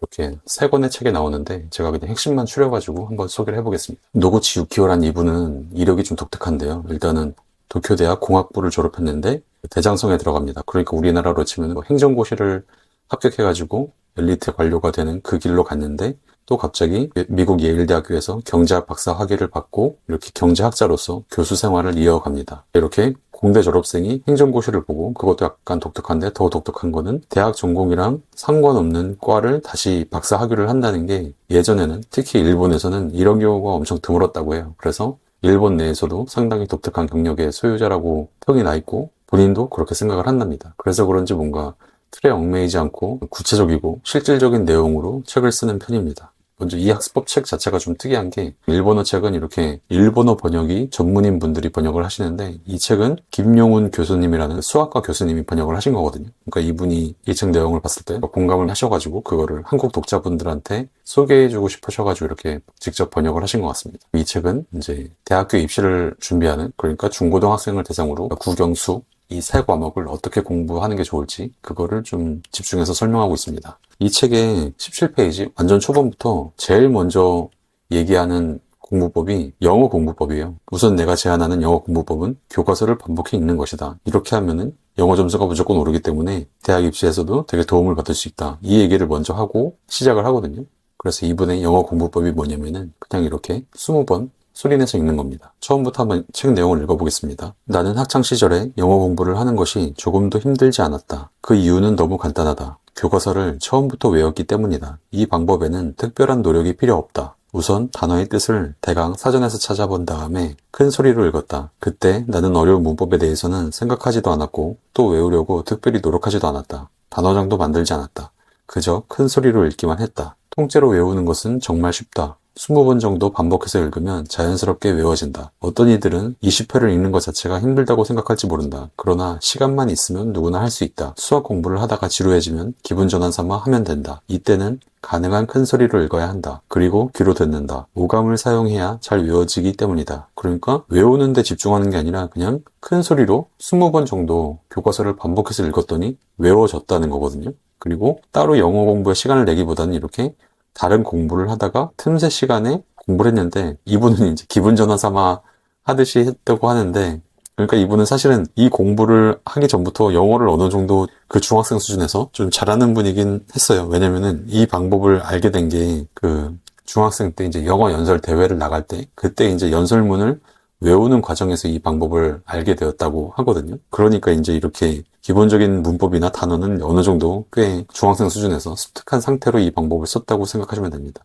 이렇게 3권의 책에 나오는데 제가 그냥 핵심만 추려가지고 한번 소개를 해보겠습니다. 노구치 유키오란 이분은 이력이 좀 독특한데요. 일단은 도쿄대학 공학부를 졸업했는데 대장성에 들어갑니다. 그러니까 우리나라로 치면 행정고시를 합격해가지고 엘리트 관료가 되는 그 길로 갔는데, 또 갑자기 미국 예일대학교에서 경제학 박사 학위를 받고 이렇게 경제학자로서 교수 생활을 이어갑니다. 이렇게 공대 졸업생이 행정고시를 보고, 그것도 약간 독특한데 더 독특한 거는 대학 전공이랑 상관없는 과를 다시 박사 학위를 한다는 게, 예전에는 특히 일본에서는 이런 경우가 엄청 드물었다고 해요. 그래서 일본 내에서도 상당히 독특한 경력의 소유자라고 평이 나 있고 본인도 그렇게 생각을 한답니다. 그래서 그런지 뭔가 틀에 얽매이지 않고 구체적이고 실질적인 내용으로 책을 쓰는 편입니다. 먼저 이 학습법 책 자체가 좀 특이한 게, 일본어 책은 이렇게 일본어 번역이 전문인 분들이 번역을 하시는데, 이 책은 김용훈 교수님이라는 수학과 교수님이 번역을 하신 거거든요. 그러니까 이분이 이 책 내용을 봤을 때 공감을 하셔가지고 그거를 한국 독자분들한테 소개해주고 싶으셔가지고 이렇게 직접 번역을 하신 것 같습니다. 이 책은 이제 대학교 입시를 준비하는, 그러니까 중고등학생을 대상으로 국영수 이 3과목을 어떻게 공부하는 게 좋을지 그거를 좀 집중해서 설명하고 있습니다. 이 책의 17페이지 완전 초반부터 제일 먼저 얘기하는 공부법이 영어 공부법이에요. 우선 내가 제안하는 영어 공부법은 교과서를 반복해 읽는 것이다. 이렇게 하면은 영어 점수가 무조건 오르기 때문에 대학 입시에서도 되게 도움을 받을 수 있다. 이 얘기를 먼저 하고 시작을 하거든요. 그래서 이분의 영어 공부법이 뭐냐면은 그냥 이렇게 20번 소리내서 읽는 겁니다. 처음부터 한번 책 내용을 읽어보겠습니다. 나는 학창시절에 영어 공부를 하는 것이 조금도 힘들지 않았다. 그 이유는 너무 간단하다. 교과서를 처음부터 외웠기 때문이다. 이 방법에는 특별한 노력이 필요 없다. 우선 단어의 뜻을 대강 사전에서 찾아본 다음에 큰 소리로 읽었다. 그때 나는 어려운 문법에 대해서는 생각하지도 않았고 또 외우려고 특별히 노력하지도 않았다. 단어장도 만들지 않았다. 그저 큰 소리로 읽기만 했다. 통째로 외우는 것은 정말 쉽다. 20번 정도 반복해서 읽으면 자연스럽게 외워진다. 어떤 이들은 20회를 읽는 것 자체가 힘들다고 생각할지 모른다. 그러나 시간만 있으면 누구나 할 수 있다. 수학 공부를 하다가 지루해지면 기분 전환 삼아 하면 된다. 이때는 가능한 큰 소리로 읽어야 한다. 그리고 귀로 듣는다. 오감을 사용해야 잘 외워지기 때문이다. 그러니까 외우는 데 집중하는 게 아니라 그냥 큰 소리로 20번 정도 교과서를 반복해서 읽었더니 외워졌다는 거거든요. 그리고 따로 영어 공부에 시간을 내기보다는 이렇게 다른 공부를 하다가 틈새 시간에 공부를 했는데, 이분은 이제 기분 전환 삼아 하듯이 했다고 하는데, 그러니까 이분은 사실은 이 공부를 하기 전부터 영어를 어느 정도 그 중학생 수준에서 좀 잘하는 분이긴 했어요. 왜냐면은 이 방법을 알게 된 게 그 중학생 때 이제 영어 연설 대회를 나갈 때 그때 이제 연설문을 외우는 과정에서 이 방법을 알게 되었다고 하거든요. 그러니까 이제 이렇게 기본적인 문법이나 단어는 어느 정도 꽤 중학생 수준에서 습득한 상태로 이 방법을 썼다고 생각하시면 됩니다.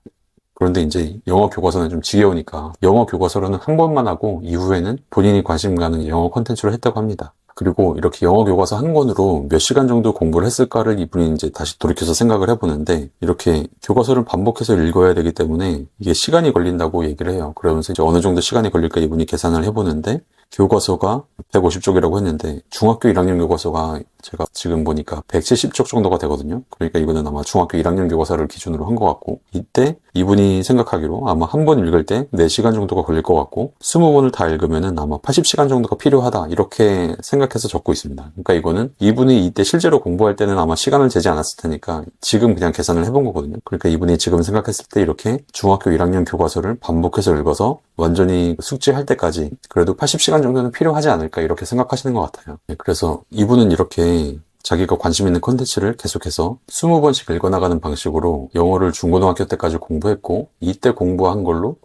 그런데 이제 영어 교과서는 좀 지겨우니까 영어 교과서로는 한 번만 하고 이후에는 본인이 관심 가는 영어 콘텐츠로 했다고 합니다. 그리고 이렇게 영어 교과서 한 권으로 몇 시간 정도 공부를 했을까를 이분이 이제 다시 돌이켜서 생각을 해보는데, 이렇게 교과서를 반복해서 읽어야 되기 때문에 이게 시간이 걸린다고 얘기를 해요. 그러면서 이제 어느 정도 시간이 걸릴까 이분이 계산을 해보는데, 교과서가 150쪽이라고 했는데 중학교 1학년 교과서가 제가 지금 보니까 170쪽 정도가 되거든요. 그러니까 이거는 아마 중학교 1학년 교과서를 기준으로 한 것 같고, 이때 이분이 생각하기로 아마 한 번 읽을 때 4시간 정도가 걸릴 것 같고 20번을 다 읽으면은 아마 80시간 정도가 필요하다, 이렇게 생각해서 적고 있습니다. 그러니까 이거는 이분이 이때 실제로 공부할 때는 아마 시간을 재지 않았을 테니까 지금 그냥 계산을 해본 거거든요. 그러니까 이분이 지금 생각했을 때 이렇게 중학교 1학년 교과서를 반복해서 읽어서 완전히 숙지할 때까지 그래도 80시간 정도는 필요하지 않을까, 이렇게 생각하시는 것 같아요. 그래서 이분은 이렇게 자기가 관심 있는 콘텐츠를 계속해서 20번씩 읽어나가는 방식으로 영어를 중고등학교 때까지 공부했고, 이때 공부한 걸로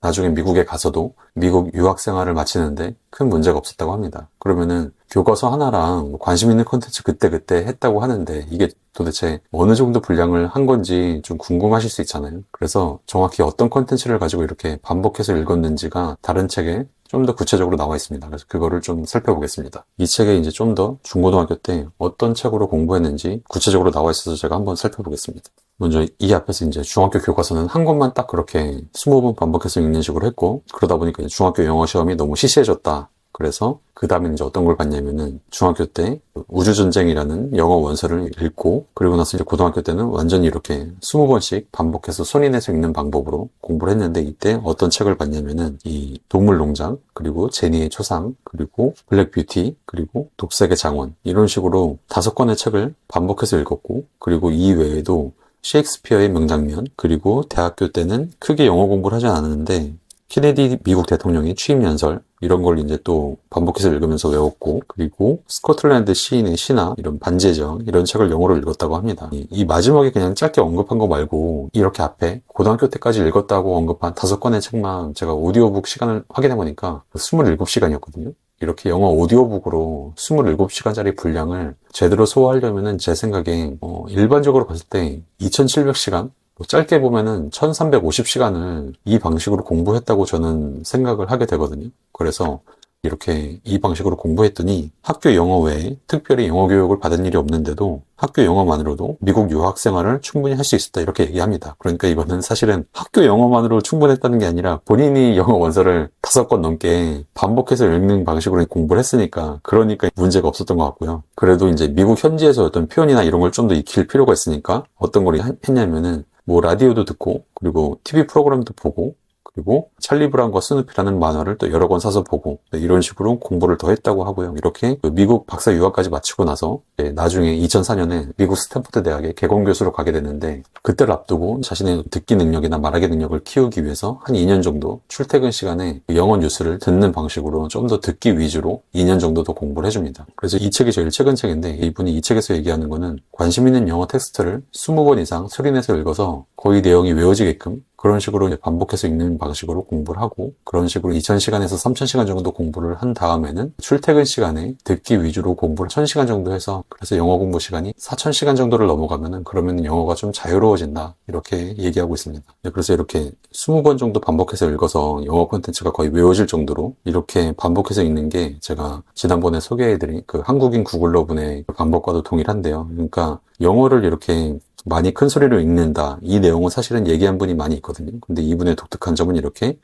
나중에 미국에 가서도 미국 유학 생활을 마치는데 큰 문제가 없었다고 합니다. 그러면은 교과서 하나랑 관심 있는 콘텐츠 그때그때 했다고 하는데 이게 도대체 어느 정도 분량을 한 건지 좀 궁금하실 수 있잖아요. 그래서 정확히 어떤 콘텐츠를 가지고 이렇게 반복해서 읽었는지가 다른 책에 좀 더 구체적으로 나와 있습니다. 그래서 그거를 좀 살펴보겠습니다. 이 책에 이제 좀 더 중고등학교 때 어떤 책으로 공부했는지 구체적으로 나와 있어서 제가 한번 살펴보겠습니다. 먼저 이 앞에서 이제 중학교 교과서는 한 권만 딱 그렇게 20번 반복해서 읽는 식으로 했고, 그러다 보니까 이제 중학교 영어 시험이 너무 시시해졌다. 그래서 그 다음에 이제 어떤 걸 봤냐면은 중학교 때 우주전쟁이라는 영어 원서를 읽고, 그리고 나서 이제 고등학교 때는 완전히 이렇게 20번씩 반복해서 손이 내서 읽는 방법으로 공부를 했는데, 이때 어떤 책을 봤냐면은 이 동물농장, 그리고 제니의 초상, 그리고 블랙뷰티, 그리고 독색의 장원, 이런 식으로 5권의 책을 반복해서 읽었고, 그리고 이 외에도 셰익스피어의 명장면, 그리고 대학교 때는 크게 영어 공부를 하지 않았는데 케네디 미국 대통령의 취임 연설, 이런 걸 이제 또 반복해서 읽으면서 외웠고, 그리고 스코틀랜드 시인의 시나, 이런 반제정, 이런 책을 영어로 읽었다고 합니다. 이 마지막에 그냥 짧게 언급한 거 말고 이렇게 앞에 고등학교 때까지 읽었다고 언급한 5권의 책만 제가 오디오북 시간을 확인해보니까 27시간이었거든요. 이렇게 영어 오디오북으로 27시간짜리 분량을 제대로 소화하려면은 제 생각에 일반적으로 봤을 때 2700시간? 짧게 보면은 1350시간을 이 방식으로 공부했다고 저는 생각을 하게 되거든요. 그래서 이렇게 이 방식으로 공부했더니 학교 영어 외에 특별히 영어 교육을 받은 일이 없는데도 학교 영어만으로도 미국 유학 생활을 충분히 할 수 있었다, 이렇게 얘기합니다. 그러니까 이거는 사실은 학교 영어만으로 충분했다는 게 아니라 본인이 영어 원서를 5권 넘게 반복해서 읽는 방식으로 공부를 했으니까, 그러니까 문제가 없었던 것 같고요. 그래도 이제 미국 현지에서 어떤 표현이나 이런 걸 좀 더 익힐 필요가 있으니까 어떤 걸 했냐면은 뭐 라디오도 듣고, 그리고 TV 프로그램도 보고, 그리고 찰리 브라운과 스누피라는 만화를 또 여러 권 사서 보고, 이런 식으로 공부를 더 했다고 하고요. 이렇게 미국 박사 유학까지 마치고 나서 나중에 2004년에 미국 스탠포드 대학에 개공 교수로 가게 됐는데, 그때를 앞두고 자신의 듣기 능력이나 말하기 능력을 키우기 위해서 한 2년 정도 출퇴근 시간에 영어 뉴스를 듣는 방식으로 좀 더 듣기 위주로 2년 정도 더 공부를 해줍니다. 그래서 이 책이 제일 최근 책인데, 이분이 이 책에서 얘기하는 거는 관심 있는 영어 텍스트를 20번 이상 소리내서 읽어서 거의 내용이 외워지게끔 그런 식으로 반복해서 읽는 방식으로 공부를 하고, 그런 식으로 2000시간에서 3000시간 정도 공부를 한 다음에는 출퇴근 시간에 듣기 위주로 공부를 1000시간 정도 해서, 그래서 영어 공부 시간이 4000시간 정도를 넘어가면은 그러면 영어가 좀 자유로워진다, 이렇게 얘기하고 있습니다. 그래서 이렇게 20번 정도 반복해서 읽어서 영어 콘텐츠가 거의 외워질 정도로 이렇게 반복해서 읽는 게 제가 지난번에 소개해드린 그 한국인 구글러 분의 방법과도 동일한데요. 그러니까 영어를 이렇게 많이 큰 소리로 읽는다. 이 내용은 사실은 얘기한 분이 많이 있거든요. 근데 이분의 독특한 점은 이렇게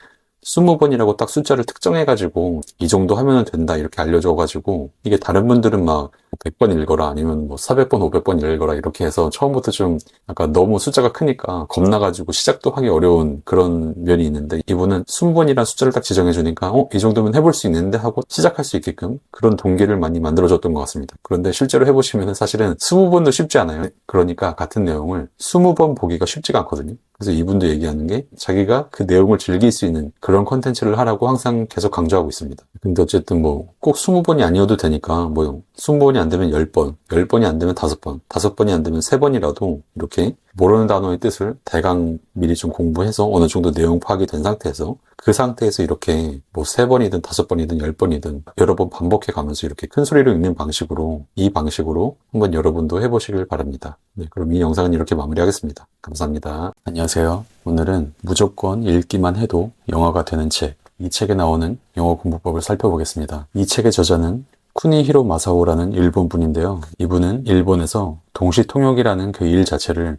20번이라고 딱 숫자를 특정해가지고 이 정도 하면 된다 이렇게 알려줘가지고 이게 다른 분들은 막 100번 읽어라 아니면 뭐 400번, 500번 읽어라 이렇게 해서 처음부터 좀 약간 너무 숫자가 크니까 겁나가지고 시작도 하기 어려운 그런 면이 있는데 이분은 20번이라는 숫자를 딱 지정해주니까 이 정도면 해볼 수 있는데 하고 시작할 수 있게끔 그런 동기를 많이 만들어줬던 것 같습니다. 그런데 실제로 해보시면 사실은 20번도 쉽지 않아요. 그러니까 같은 내용을 20번 보기가 쉽지가 않거든요. 그래서 이분도 얘기하는 게 자기가 그 내용을 즐길 수 있는 그런 컨텐츠를 하라고 항상 계속 강조하고 있습니다. 근데 어쨌든 뭐 꼭 20번이 아니어도 되니까 뭐 20번이 안 되면 10번, 10번이 안 되면 5번, 5번이 안 되면 3번이라도 이렇게 모르는 단어의 뜻을 대강 미리 좀 공부해서 어느 정도 내용 파악이 된 상태에서 그 상태에서 이렇게 뭐 3번이든 5번이든 10번이든 여러 번 반복해 가면서 이렇게 큰 소리로 읽는 방식으로 이 방식으로 한번 여러분도 해보시길 바랍니다. 네, 그럼 이 영상은 이렇게 마무리하겠습니다. 감사합니다. 안녕하세요. 오늘은 무조건 읽기만 해도 영어가 되는 책, 이 책에 나오는 영어 공부법을 살펴보겠습니다. 이 책의 저자는 쿠니히로 마사오라는 일본 분인데요. 이분은 일본에서 동시통역이라는 그 일 자체를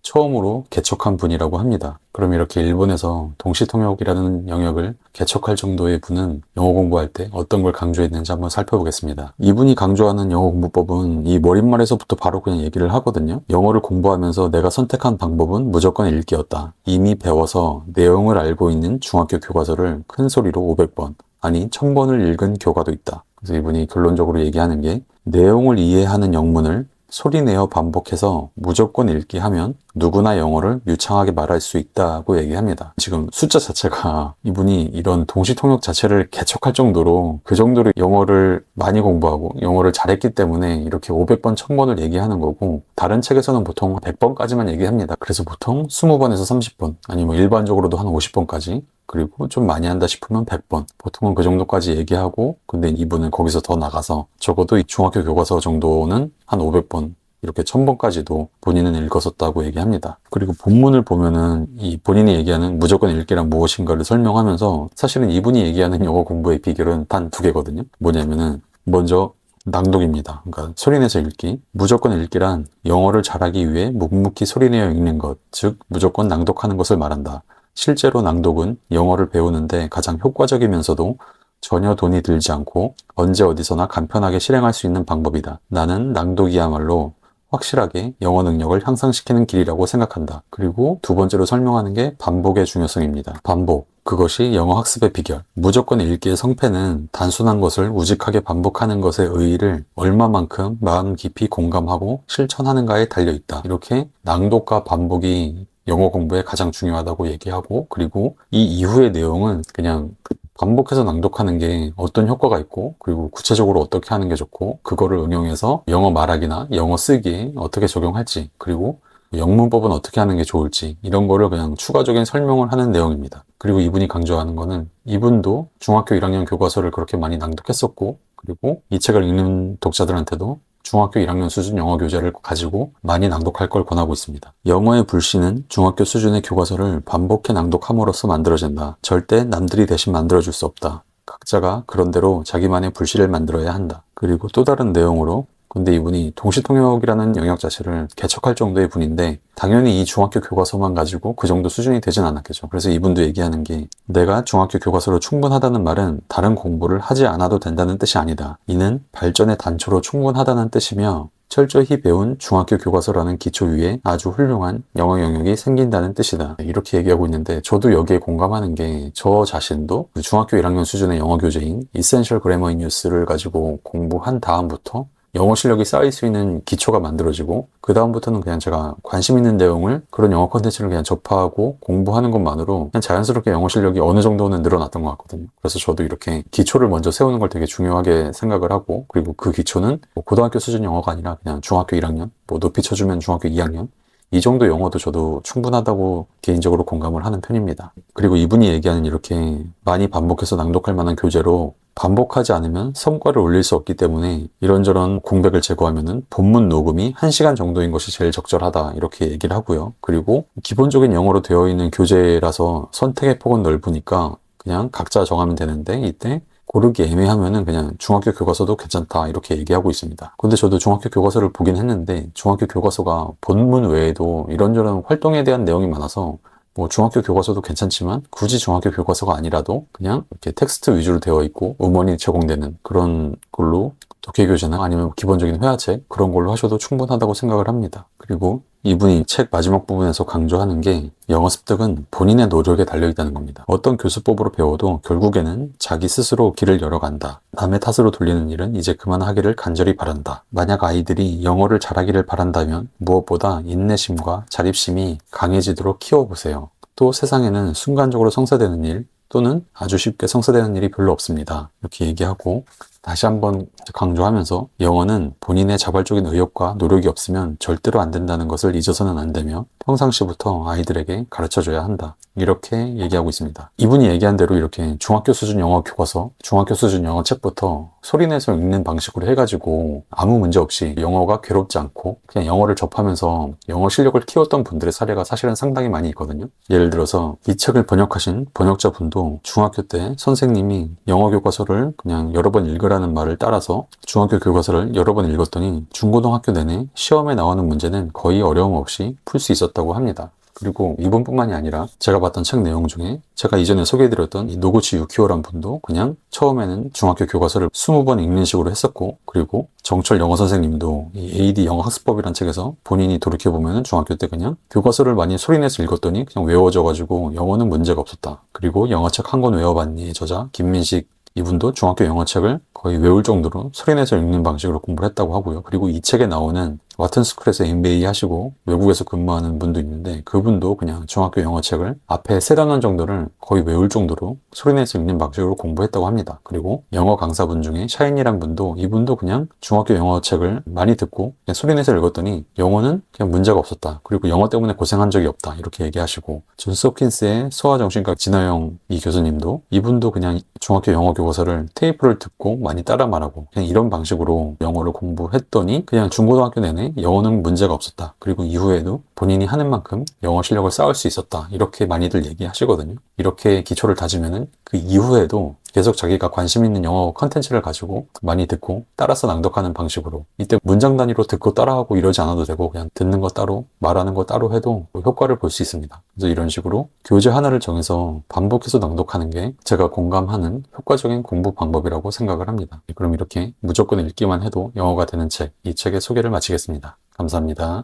처음으로 개척한 분이라고 합니다. 그럼 이렇게 일본에서 동시통역이라는 영역을 개척할 정도의 분은 영어 공부할 때 어떤 걸 강조했는지 한번 살펴보겠습니다. 이분이 강조하는 영어 공부법은 이 머릿말에서부터 바로 그냥 얘기를 하거든요. 영어를 공부하면서 내가 선택한 방법은 무조건 읽기였다. 이미 배워서 내용을 알고 있는 중학교 교과서를 큰 소리로 500번, 아니 1000번을 읽은 교과도 있다. 그래서 이분이 결론적으로 얘기하는 게 내용을 이해하는 영문을 소리내어 반복해서 무조건 읽기 하면 누구나 영어를 유창하게 말할 수 있다고 얘기합니다. 지금 숫자 자체가 이분이 이런 동시통역 자체를 개척할 정도로 그 정도로 영어를 많이 공부하고 영어를 잘했기 때문에 이렇게 500번, 1000번을 얘기하는 거고 다른 책에서는 보통 100번까지만 얘기합니다. 그래서 보통 20번에서 30번 아니면 일반적으로도 한 50번까지 그리고 좀 많이 한다 싶으면 100번. 보통은 그 정도까지 얘기하고 근데 이분은 거기서 더 나가서 적어도 이 중학교 교과서 정도는 한 500번 이렇게 1000번까지도 본인은 읽었었다고 얘기합니다. 그리고 본문을 보면은 이 본인이 얘기하는 무조건 읽기란 무엇인가를 설명하면서 사실은 이분이 얘기하는 영어 공부의 비결은 단 2개거든요. 뭐냐면은 먼저 낭독입니다. 그러니까 소리내서 읽기. 무조건 읽기란 영어를 잘하기 위해 묵묵히 소리내어 읽는 것, 즉 무조건 낭독하는 것을 말한다. 실제로 낭독은 영어를 배우는데 가장 효과적이면서도 전혀 돈이 들지 않고 언제 어디서나 간편하게 실행할 수 있는 방법이다. 나는 낭독이야말로 확실하게 영어 능력을 향상시키는 길이라고 생각한다. 그리고 두 번째로 설명하는 게 반복의 중요성입니다. 반복. 그것이 영어 학습의 비결. 무조건 읽기의 성패는 단순한 것을 우직하게 반복하는 것의 의의를 얼마만큼 마음 깊이 공감하고 실천하는가에 달려있다. 이렇게 낭독과 반복이 영어 공부에 가장 중요하다고 얘기하고 그리고 이 이후의 내용은 그냥 반복해서 낭독하는 게 어떤 효과가 있고 그리고 구체적으로 어떻게 하는 게 좋고 그거를 응용해서 영어 말하기나 영어 쓰기에 어떻게 적용할지 그리고 영문법은 어떻게 하는 게 좋을지 이런 거를 그냥 추가적인 설명을 하는 내용입니다. 그리고 이분이 강조하는 거는 이분도 중학교 1학년 교과서를 그렇게 많이 낭독했었고 그리고 이 책을 읽는 독자들한테도 중학교 1학년 수준 영어 교재를 가지고 많이 낭독할 걸 권하고 있습니다. 영어의 불씨는 중학교 수준의 교과서를 반복해 낭독함으로써 만들어진다. 절대 남들이 대신 만들어줄 수 없다. 각자가 그런대로 자기만의 불씨를 만들어야 한다. 그리고 또 다른 내용으로 근데 이분이 동시통역이라는 영역 자체를 개척할 정도의 분인데 당연히 이 중학교 교과서만 가지고 그 정도 수준이 되진 않았겠죠. 그래서 이분도 얘기하는 게 내가 중학교 교과서로 충분하다는 말은 다른 공부를 하지 않아도 된다는 뜻이 아니다. 이는 발전의 단초로 충분하다는 뜻이며 철저히 배운 중학교 교과서라는 기초 위에 아주 훌륭한 영어 영역이 생긴다는 뜻이다. 이렇게 얘기하고 있는데 저도 여기에 공감하는 게 저 자신도 중학교 1학년 수준의 영어 교재인 Essential Grammar in Use를 가지고 공부한 다음부터 영어 실력이 쌓일 수 있는 기초가 만들어지고 그 다음부터는 그냥 제가 관심 있는 내용을 그런 영어 콘텐츠를 그냥 접하고 공부하는 것만으로 그냥 자연스럽게 영어 실력이 어느 정도는 늘어났던 것 같거든요. 그래서 저도 이렇게 기초를 먼저 세우는 걸 되게 중요하게 생각을 하고 그리고 그 기초는 뭐 고등학교 수준 영어가 아니라 그냥 중학교 1학년 뭐 높이 쳐주면 중학교 2학년 이 정도 영어도 저도 충분하다고 개인적으로 공감을 하는 편입니다. 그리고 이분이 얘기하는 이렇게 많이 반복해서 낭독할 만한 교재로 반복하지 않으면 성과를 올릴 수 없기 때문에 이런저런 공백을 제거하면은 본문 녹음이 1시간 정도인 것이 제일 적절하다 이렇게 얘기를 하고요. 그리고 기본적인 영어로 되어 있는 교재라서 선택의 폭은 넓으니까 그냥 각자 정하면 되는데 이때 고르기 애매하면은 그냥 중학교 교과서도 괜찮다 이렇게 얘기하고 있습니다. 근데 저도 중학교 교과서를 보긴 했는데 중학교 교과서가 본문 외에도 이런저런 활동에 대한 내용이 많아서 뭐 중학교 교과서도 괜찮지만 굳이 중학교 교과서가 아니라도 그냥 이렇게 텍스트 위주로 되어 있고 음원이 제공되는 그런 걸로 독해교재나 아니면 기본적인 회화책 그런 걸로 하셔도 충분하다고 생각을 합니다. 그리고 이분이 책 마지막 부분에서 강조하는 게 영어 습득은 본인의 노력에 달려있다는 겁니다. 어떤 교수법으로 배워도 결국에는 자기 스스로 길을 열어간다. 남의 탓으로 돌리는 일은 이제 그만하기를 간절히 바란다. 만약 아이들이 영어를 잘하기를 바란다면 무엇보다 인내심과 자립심이 강해지도록 키워보세요. 또 세상에는 순간적으로 성사되는 일 또는 아주 쉽게 성사되는 일이 별로 없습니다. 이렇게 얘기하고 다시 한번 강조하면서 영어는 본인의 자발적인 의욕과 노력이 없으면 절대로 안 된다는 것을 잊어서는 안 되며 평상시부터 아이들에게 가르쳐줘야 한다. 이렇게 얘기하고 있습니다. 이분이 얘기한 대로 이렇게 중학교 수준 영어 교과서, 중학교 수준 영어 책부터 소리내서 읽는 방식으로 해가지고 아무 문제 없이 영어가 괴롭지 않고 그냥 영어를 접하면서 영어 실력을 키웠던 분들의 사례가 사실은 상당히 많이 있거든요. 예를 들어서 이 책을 번역하신 번역자분도 중학교 때 선생님이 영어 교과서를 그냥 여러 번 읽으라는 말을 따라서 중학교 교과서를 여러 번 읽었더니 중고등학교 내내 시험에 나오는 문제는 거의 어려움 없이 풀 수 있었다고 합니다. 그리고 이분뿐만이 아니라 제가 봤던 책 내용 중에 제가 이전에 소개해드렸던 이 노구치 유키오란 분도 그냥 처음에는 중학교 교과서를 20번 읽는 식으로 했었고 그리고 정철 영어 선생님도 이 AD 영어 학습법이란 책에서 본인이 돌이켜보면 중학교 때 그냥 교과서를 많이 소리내서 읽었더니 그냥 외워져가지고 영어는 문제가 없었다. 그리고 영어책 한 권 외워봤니의 저자 김민식 이분도 중학교 영어책을 거의 외울 정도로 소리내서 읽는 방식으로 공부를 했다고 하고요. 그리고 이 책에 나오는 와튼스쿨에서 MBA 하시고 외국에서 근무하는 분도 있는데 그분도 그냥 중학교 영어책을 앞에 세 단원 정도를 거의 외울 정도로 소리내서 읽는 방식으로 공부했다고 합니다. 그리고 영어 강사분 중에 샤인이란 분도 이분도 그냥 중학교 영어책을 많이 듣고 그냥 소리내서 읽었더니 영어는 그냥 문제가 없었다. 그리고 영어 때문에 고생한 적이 없다. 이렇게 얘기하시고 존스 홉킨스의 소아정신과 진화영 이 교수님도 이분도 그냥 중학교 영어 교과서를 테이프를 듣고 많이 따라 말하고 그냥 이런 방식으로 영어를 공부했더니 그냥 중고등학교 내내 영어는 문제가 없었다. 그리고 이후에도 본인이 하는 만큼 영어 실력을 쌓을 수 있었다. 이렇게 많이들 얘기하시거든요. 이렇게 기초를 다지면은 그 이후에도 계속 자기가 관심 있는 영어 컨텐츠를 가지고 많이 듣고 따라서 낭독하는 방식으로 이때 문장 단위로 듣고 따라하고 이러지 않아도 되고 그냥 듣는 거 따로 말하는 거 따로 해도 효과를 볼 수 있습니다. 그래서 이런 식으로 교재 하나를 정해서 반복해서 낭독하는 게 제가 공감하는 효과적인 공부 방법이라고 생각을 합니다. 그럼 이렇게 무조건 읽기만 해도 영어가 되는 책, 이 책의 소개를 마치겠습니다. 감사합니다.